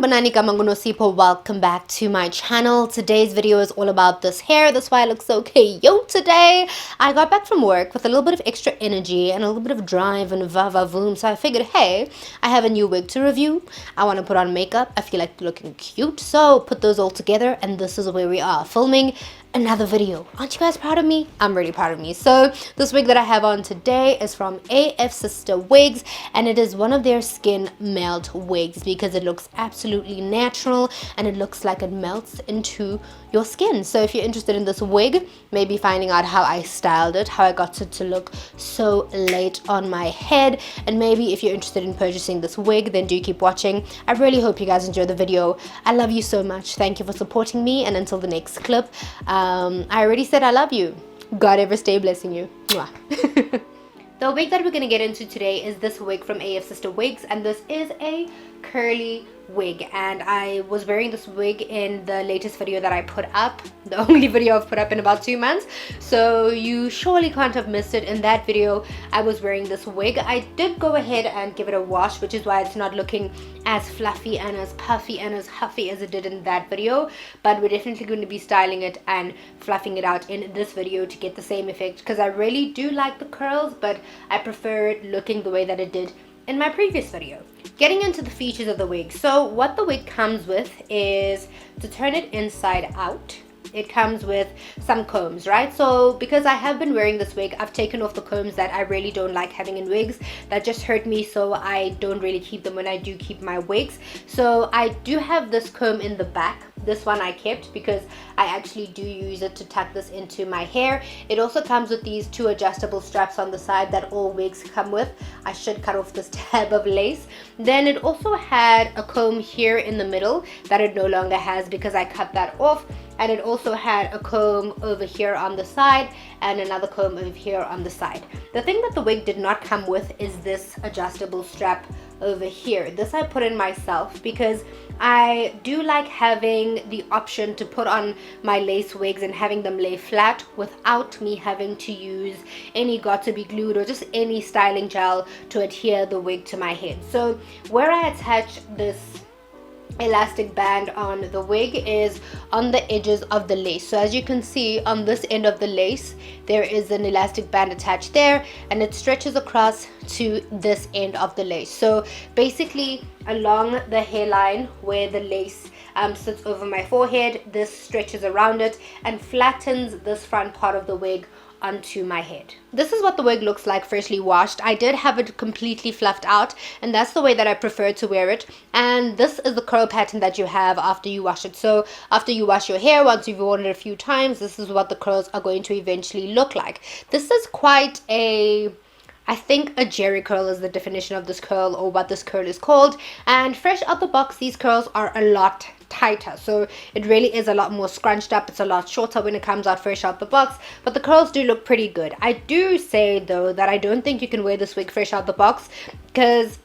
Nosipho, welcome back to my channel. Today's video is all about this hair. That's why I look so cute today. I got back from work with a little bit of extra energy and a little bit of drive and va-va-voom. So I figured, hey, I have a new wig to review. I want to put on makeup. I feel like looking cute. So put those all together and this is where we are filming another video. Aren't you guys proud of me? I'm really proud of me. So this wig that I have on today is from Afsister Wigs, and it is one of their Skin Melt Wigs because it looks absolutely natural and it looks like it melts into your skin. So if you're interested in this wig, maybe finding out how I styled it, how I got it to look so late on my head, and maybe if you're interested in purchasing this wig, then do keep watching. I really hope you guys enjoy the video. I love you so much. Thank you for supporting me, and until the next clip, I already said I love you. God ever stay blessing you. Mwah. The wig that we're going to get into today is this wig from Afsister Wigs, and this is a curly wig, and I was wearing this wig in the latest video that I put up, the only video I've put up in about 2 months, so you surely can't have missed it. In that video I was wearing this wig. I did go ahead and give it a wash, which is why it's not looking as fluffy and as puffy and as huffy as it did in that video, but we're definitely going to be styling it and fluffing it out in this video to get the same effect, because I really do like the curls, but I prefer it looking the way that it did in my previous video. Getting into the features of the wig. So what the wig comes with is, to turn it inside out, it comes with some combs, right? So because I have been wearing this wig, I've taken off the combs that I really don't like having in wigs, that just hurt me, so I don't really keep them when I do keep my wigs. So I do have this comb in the back. This one I kept because I actually do use it to tuck this into my hair. It also comes with these 2 adjustable straps on the side that all wigs come with. I should cut off this tab of lace. Then it also had a comb here in the middle that it no longer has because I cut that off. And it also had a comb over here on the side and another comb over here on the side. The thing that the wig did not come with is this adjustable strap over here. This I put in myself because I do like having the option to put on my lace wigs and having them lay flat without me having to use any got-to-be glued or just any styling gel to adhere the wig to my head. So where I attach this elastic band on the wig is on the edges of the lace. So as you can see on this end of the lace, there is an elastic band attached there, and it stretches across to this end of the lace. So basically along the hairline where the lace sits over my forehead, this stretches around it and flattens this front part of the wig onto my head. This is what the wig looks like freshly washed. I did have it completely fluffed out, and that's the way that I prefer to wear it. And this is the curl pattern that you have after you wash it. So after you wash your hair, once you've worn it a few times, this is what the curls are going to eventually look like. This is quite a, I think a jerry curl is the definition of this curl, or what this curl is called. And fresh out the box, these curls are a lot tighter, so it really is a lot more scrunched up. It's a lot shorter when it comes out fresh out the box, but the curls do look pretty good. I do say though that I don't think you can wear this wig fresh out the box because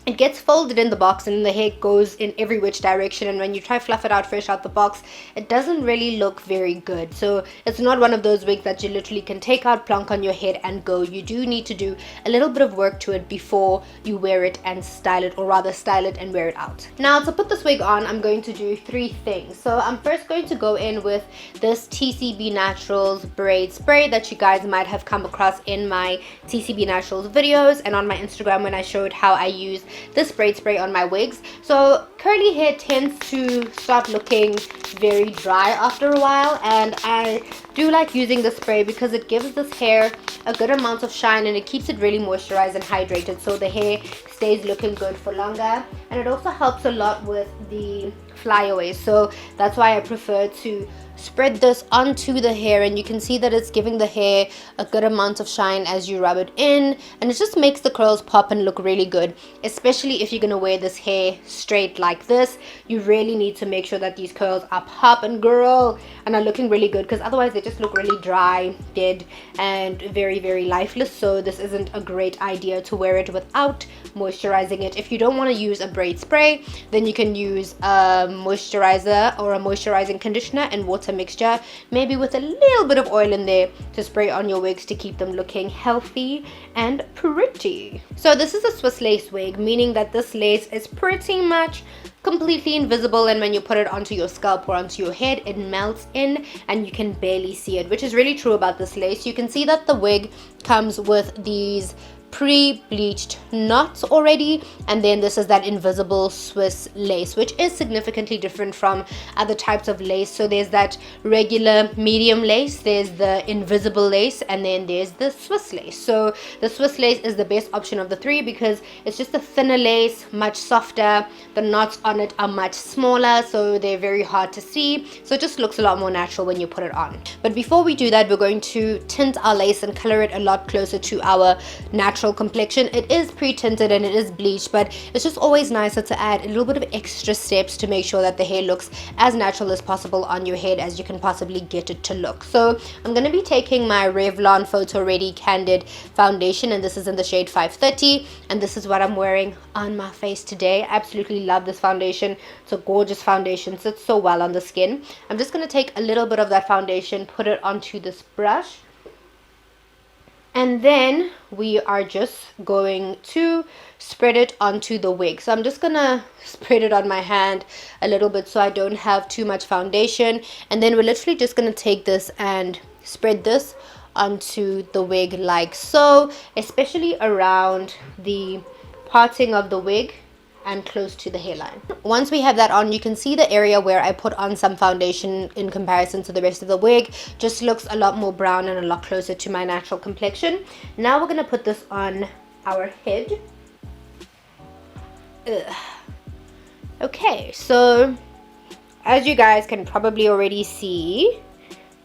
it gets folded in the box and the hair goes in every which direction, and when you try fluff it out fresh out the box, it doesn't really look very good. So it's not one of those wigs that you literally can take out, plonk on your head and go. You do need to do a little bit of work to it before you wear it and style it, or rather style it and wear it out. Now to put this wig on, I'm going to do 3 things. So I'm first going to go in with this TCB Naturals Braid Spray that you guys might have come across in my TCB Naturals videos and on my Instagram when I showed how I use this braid spray on my wigs. So curly hair tends to start looking very dry after a while, and I do like using the spray because it gives this hair a good amount of shine and it keeps it really moisturized and hydrated, so the hair stays looking good for longer. And it also helps a lot with the flyaways, so that's why I prefer to spread this onto the hair, and you can see that it's giving the hair a good amount of shine as you rub it in, and it just makes the curls pop and look really good. Especially if you're going to wear this hair straight like this, you really need to make sure that these curls are popping, girl, and are looking really good, because otherwise they just look really dry, dead, and very, very lifeless. So this isn't a great idea to wear it without moisturizing it. If you don't want to use a braid spray, then you can use a moisturizer or a moisturizing conditioner and water water mixture, maybe with a little bit of oil in there to spray on your wigs to keep them looking healthy and pretty. So this is a Swiss lace wig, meaning that this lace is pretty much completely invisible, and when you put it onto your scalp or onto your head, it melts in and you can barely see it, which is really true about this lace. You can see that the wig comes with these pre-bleached knots already, and then this is that invisible Swiss lace, which is significantly different from other types of lace. So there's that regular medium lace, there's the invisible lace, and then there's the Swiss lace. So the Swiss lace is the best option of the three because it's just a thinner lace, much softer. The knots on it are much smaller, so they're very hard to see, so it just looks a lot more natural when you put it on. But before we do that, we're going to tint our lace and color it a lot closer to our natural complexion. It is pre-tinted and it is bleached, but it's just always nicer to add a little bit of extra steps to make sure that the hair looks as natural as possible on your head as you can possibly get it to look. So I'm going to be taking my Revlon Photoready Candid foundation, and this is in the shade 530, and this is what I'm wearing on my face today. I absolutely love this foundation. It's a gorgeous foundation, sits so well on the skin. I'm just going to take a little bit of that foundation, put it onto this brush, and then we are just going to spread it onto the wig. So I'm just gonna spread it on my hand a little bit so I don't have too much foundation, and then we're literally just gonna take this and spread this onto the wig like so, especially around the parting of the wig and close to the hairline. Once we have that on, you can see the area where I put on some foundation in comparison to the rest of the wig just looks a lot more brown and a lot closer to my natural complexion. Now we're gonna put this on our head. Ugh. Okay, so as you guys can probably already see,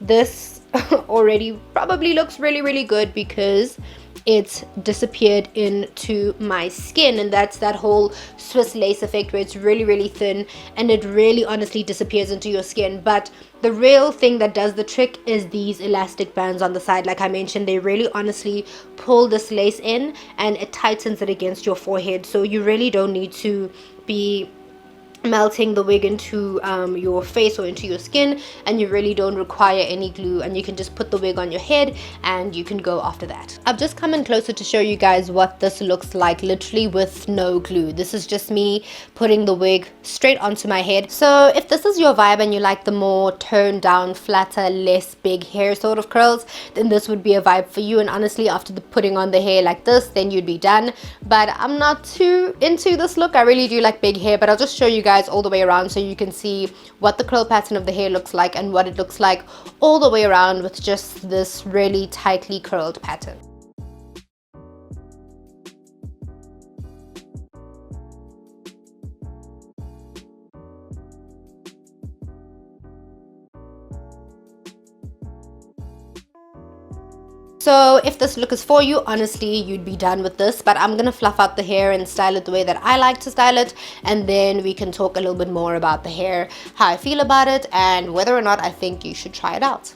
this already probably looks really good because it's disappeared into my skin, and that's that whole Swiss lace effect where it's really thin and it really honestly disappears into your skin. But the real thing that does the trick is these elastic bands on the side. Like I mentioned, they really honestly pull this lace in and it tightens it against your forehead, so you really don't need to be melting the wig into your face or into your skin, and you really don't require any glue, and you can just put the wig on your head and you can go after that. I've just come in closer to show you guys what this looks like literally with no glue. This is just me putting the wig straight onto my head. So if this is your vibe and you like the more toned down, flatter, less big hair sort of curls, then this would be a vibe for you. And honestly, after putting on the hair like this, then you'd be done. But I'm not too into this look. I really do like big hair, but I'll just show you guys all the way around so you can see what the curl pattern of the hair looks like and what it looks like all the way around with just this really tightly curled pattern. So if this look is for you, honestly, you'd be done with this. But I'm gonna fluff out the hair and style it the way that I like to style it, and then we can talk a little bit more about the hair, how I feel about it, and whether or not I think you should try it out.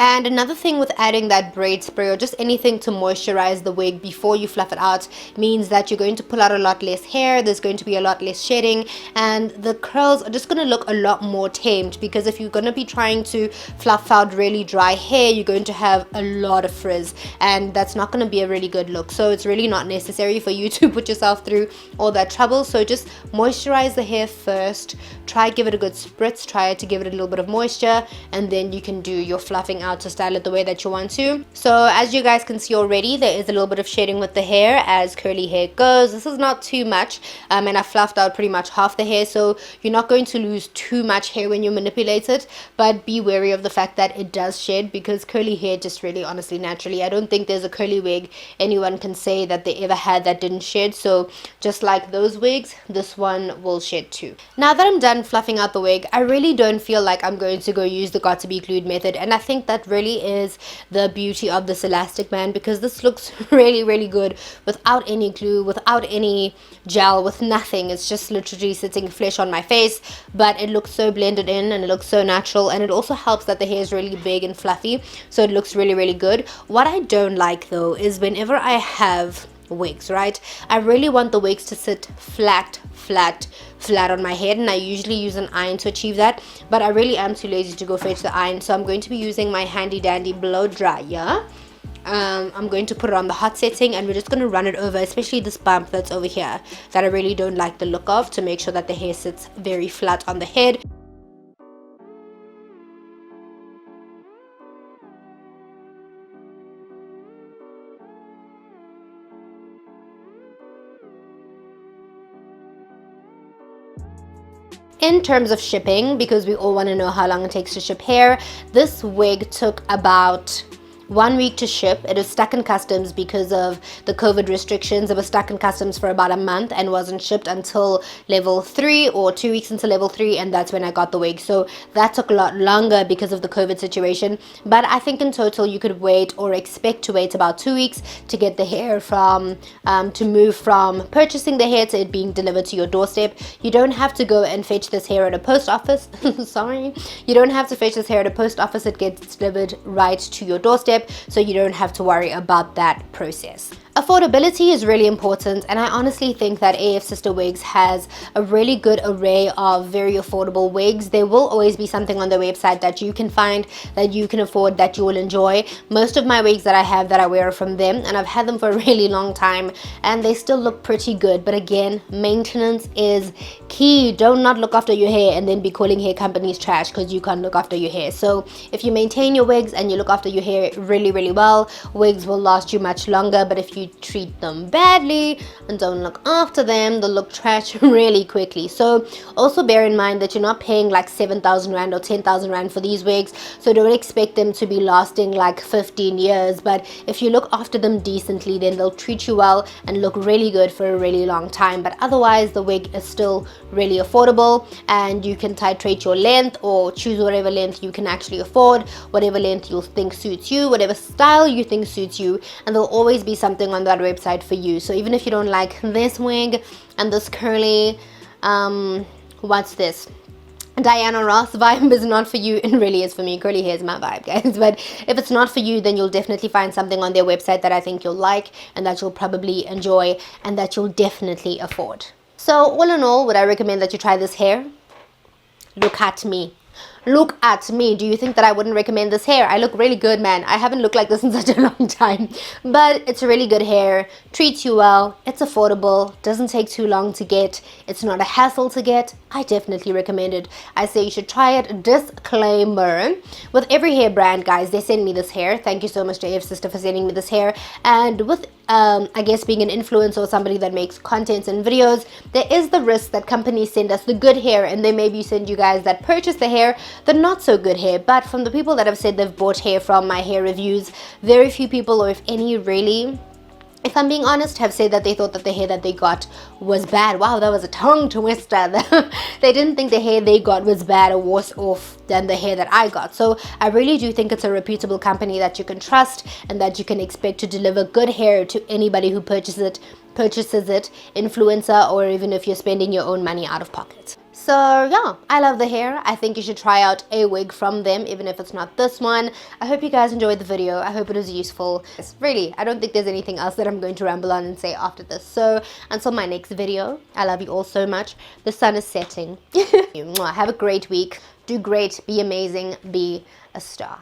And another thing with adding that braid spray or just anything to moisturize the wig before you fluff it out means that you're going to pull out a lot less hair, there's going to be a lot less shedding, and the curls are just going to look a lot more tamed, because if you're going to be trying to fluff out really dry hair, you're going to have a lot of frizz, and that's not going to be a really good look. So it's really not necessary for you to put yourself through all that trouble. So just moisturize the hair first, try give it a good spritz, try to give it a little bit of moisture, and then you can do your fluffing out to style it the way that you want to. So as you guys can see already, there is a little bit of shading with the hair as curly hair goes. This is not too much, and I fluffed out pretty much half the hair, so you're not going to lose too much hair when you manipulate it, but be wary of the fact that it does shed, because curly hair just really honestly naturally, I don't think there's a curly wig anyone can say that they ever had that didn't shed. So just like those wigs, this one will shed too. Now that I'm done fluffing out the wig, I really don't feel like I'm going to go use the got to be glued method, and I think that really is the beauty of this elastic band, because this looks really good without any glue, without any gel, with nothing. It's just literally sitting flesh on my face, but it looks so blended in and it looks so natural, and it also helps that the hair is really big and fluffy, so it looks really good. What I don't like though is whenever I have wigs, right? I really want the wigs to sit flat on my head, and I usually use an iron to achieve that, but I really am too lazy to go fetch the iron, so I'm going to be using my handy dandy blow dryer. I'm going to put it on the hot setting, and we're just going to run it over, especially this bump that's over here that I really don't like the look of, to make sure that the hair sits very flat on the head. In terms of shipping, because we all want to know how long it takes to ship hair, this wig took about 1 week to ship. It is stuck in customs because of the COVID restrictions. It was stuck in customs for about a month and wasn't shipped until level 3, or 2 weeks into level 3, and that's when I got the wig. So that took a lot longer because of the COVID situation, but I think in total you could wait, or expect to wait, about 2 weeks to get the hair from to move from purchasing the hair to it being delivered to your doorstep. You don't have to go and fetch this hair at a post office. Sorry, you don't have to fetch this hair at a post office. It gets delivered right to your doorstep, so you don't have to worry about that process. Affordability is really important, and I honestly think that Afsister Wigs has a really good array of very affordable wigs. There will always be something on the website that you can find, that you can afford, that you will enjoy. Most of my wigs that I have that I wear are from them, and I've had them for a really long time, and they still look pretty good. But again, maintenance is key. Don't not look after your hair and then be calling hair companies trash because you can't look after your hair. So if you maintain your wigs and you look after your hair really well, wigs will last you much longer. But if you treat them badly and don't look after them, they'll look trash really quickly. So also bear in mind that you're not paying like 7,000 rand or 10,000 rand for these wigs, so don't expect them to be lasting like 15 years. But if you look after them decently, then they'll treat you well and look really good for a really long time. But otherwise, the wig is still really affordable, and you can titrate your length or choose whatever length you can actually afford, whatever length you think suits you, whatever style you think suits you, and there'll always be something on that website for you. So even if you don't like this wig and this curly what's this, Diana Ross vibe is not for you, it really is for me. Curly hair is my vibe, guys. But if it's not for you, then you'll definitely find something on their website that I think you'll like, and that you'll probably enjoy, and that you'll definitely afford. So all in all, would I recommend that you try this hair? Look at me. Look at me. Do you think that I wouldn't recommend this hair? I look really good, man. I haven't looked like this in such a long time. But it's really good hair. Treats you well. It's affordable. Doesn't take too long to get. It's not a hassle to get. I definitely recommend it. I say you should try it. Disclaimer. With every hair brand, guys, they send me this hair. Thank you so much to Afsister for sending me this hair. And with I guess being an influencer or somebody that makes contents and videos, there is the risk that companies send us the good hair, and they maybe send you guys that purchase the hair the not so good hair. But from the people that have said they've bought hair from my hair reviews, very few people, or if any really, if I'm being honest, have said that they thought that the hair that they got was bad. Wow, that was a tongue twister. They didn't think the hair they got was bad or worse off than the hair that I got. So I really do think it's a reputable company that you can trust, and that you can expect to deliver good hair to anybody who purchases it, influencer, or even if you're spending your own money out of pocket. So yeah, I love the hair. I think you should try out a wig from them, even if it's not this one. I hope you guys enjoyed the video. I hope it was useful. Really, I don't think there's anything else that I'm going to ramble on and say after this. So until my next video, I love you all so much. The sun is setting. Have a great week. Do great. Be amazing. Be a star.